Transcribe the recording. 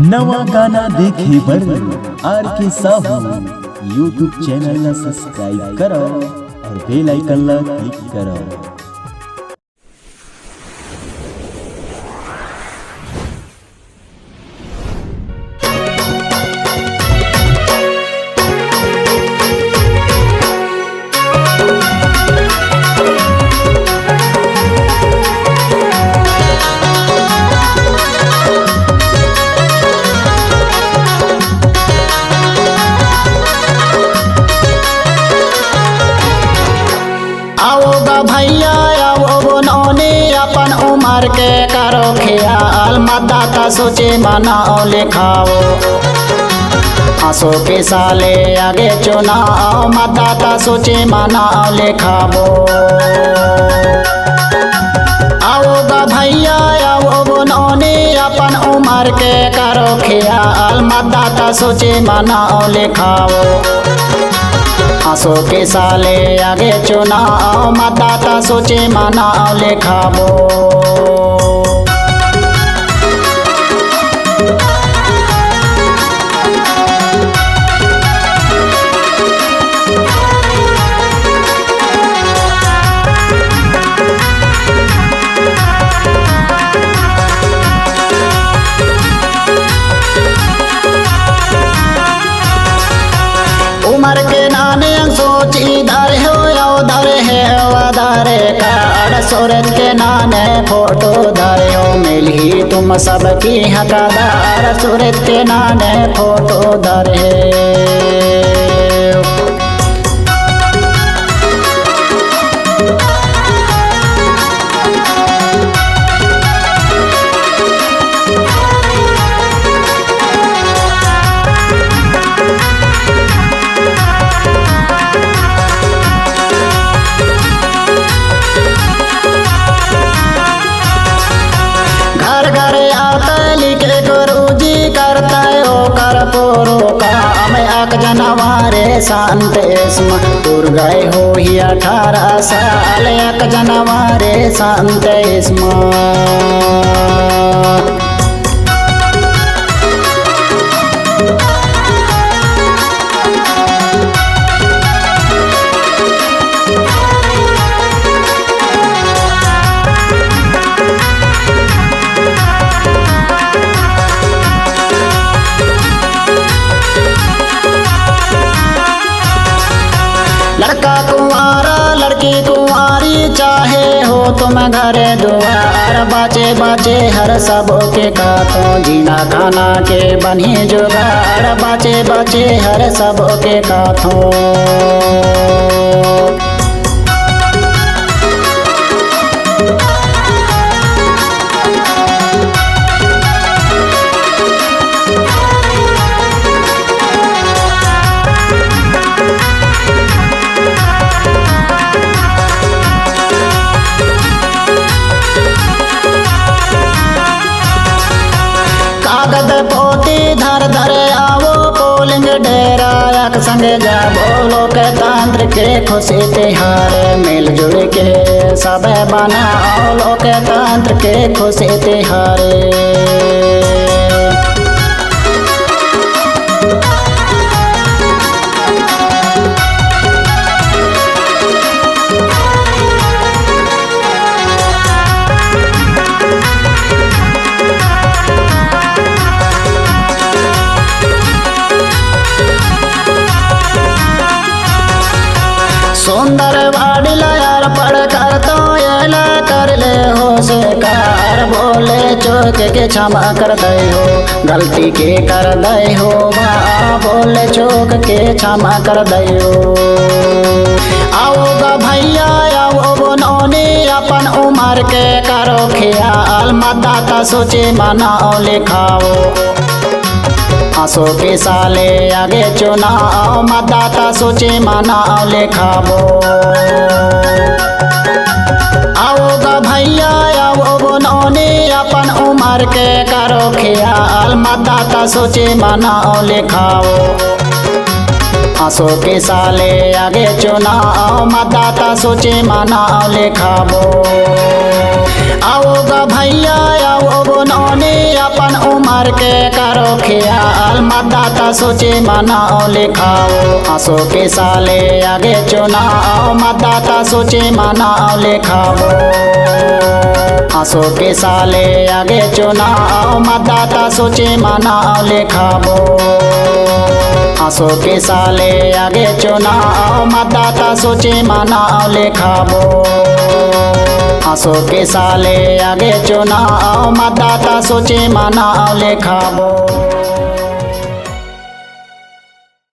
नवा गाना देखे बर आर के साहू यूट्यूब चैनल ला सब्सक्राइब करो और बेल आइकन ला क्लिक करो। भैया आओ बनौनी अपन उम्र के करो ख्याल, मतदाता सोचे मनाओ लिखाओ। आंसू के साले आगे चुनाव, मतदाता सोचे मनाओ लिखाओ। आओ भैया आओ बनौनी अपन उम्र के करो ख्याल, मतदाता सोचे मनाओ लिखाओ। आंसू के साले आगे चुनाव, मतदाता सोचे मनाओ लिखाओ। उम्र के नाने सोच इधर हो उधर है उधर का, सूरत के नाने फोटो धरे हो मिली तुम सबकी हकदार, सूरत के नाने फोटो धरे। घर घर आता लिखे गुरुजी करता हो करपोरो काम, एक जनवारे शांत इसम दूर गए हो ही 18 साल, एक जनवारे शांत इसम। लड़का कुंवारा लड़की कुंवारी चाहे हो तुम घरे दुआर, बाचे बाचे हर सब के कातों, जीना खाना के बनी जुगाड़, बाचे बाचे हर सब के कातों। कागज पोती धर धर आवो पोलिंग डेरा, एक संग जाबो लोकतंत्र के खुशी तिहार, मिलजुल के सब बनाओ लोकतंत्र के खुशी तिहार। सुंदर बाड़ी लायार पढ़ कर तो ये कर ले हो शिकार, बोले चूक के क्षमा कर दे हो, गलती के कर दे हो बा, बोले चूक के क्षमा कर दे हो। आओ भैया आओ बनौनी अपन उम्र के करो ख्याल, मतदाता सोचे मनाओ लिखाओ। आंसू के साले आगे चुनाव, मतदाता सोचे मनाओ लिखाओ। आओ भैया आओ बनौनी अपन उम्र के करो ख्याल, मतदाता सोचे मनाओ लिखाओ। आंसू के साले आगे चुनाव मतदाता सोचे मनाव लिखाबो। आओगा भैया आओ बनौनी अपन उम्र के करो ख्याल मतदाता सोचे मनाओ लिखाओ। आंसू के साले आगे चुनाव मतदाता सोचे मनाओ लिखाओ। आंसू के साले आगे चुनाव मतदाता सोचे मनाओ लिखाओ। आंसू के साले आगे चुनाव मतदाता सोचे मनाओ लिखाओ। आंसू के साले आगे चुनाव मतदाता सोचे मनाओ लिखाबो।